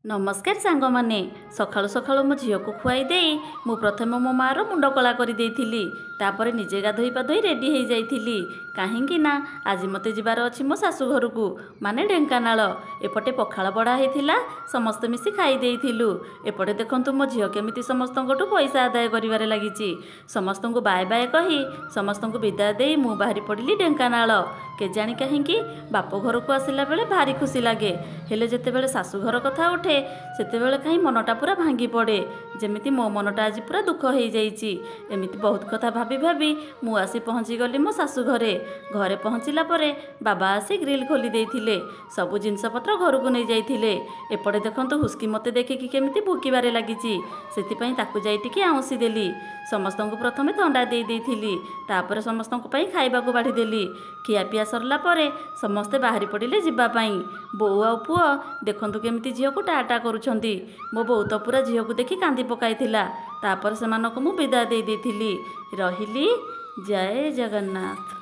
नमस्कार सांग माने सकाळु सकाळु मो झील को खुआई दे मु प्रथम मो मार मुंड कला कर तापर निजे गाधोई पाधोई रेडी हो जाइली कहीं ना आज मते जीवार अच्छी मो शाशु घर को माने ढेंकानाल एपटे पखाल बड़ा होता समस्त मिसी खाई देइथिलु। एपटे देखंतु मो झील केमिति समस्त पैसा आदाय करिवारे लागिची। समस्त को बाय बाय कही समस्त को विदाय दे मु बाहरी पड़िली ढेंकानाल। केजाणी कहीं बाप घर को आसला बेले भारी खुशी लगे हेले जेतेबेले शाशु घर कथा उठे सेतेबेले कहीं मनटा पूरा भांगी पड़े जेमिति मो मनटा आज पूरा दुख हो जाइछि। एमिति बहुत कथा भाभी भाभी मु आसी पहुँची गली मो शाशु घरे। घरे पहुँचला परे बाबा आसी ग्रिल खोली देइथिले सबु जिनसपत्र घर को नहीं जाइथिले। एपटे देखंतु हुस्की मते देखिकी केमिति भुकिबारे लागिछि सेतिपई ताकु जाई टिके आउंसी देली। समस्तंकु प्रथमे थंडा देई देइथिली तापर समस्तंकु पई खाइबाकू बाढ़ी देली। खिया पिया सरला परे समस्ते बाहरी पड़िले जिबा पई। बोऊ आ पुओ देखंतु केमिति झियो को टाटा करूछंती। मो बोऊ तो पूरा झियो को देखि कांदी पकाइथिला तापर सेमानकु मु विदा देई देइथिली। रहिली। जय जगन्नाथ।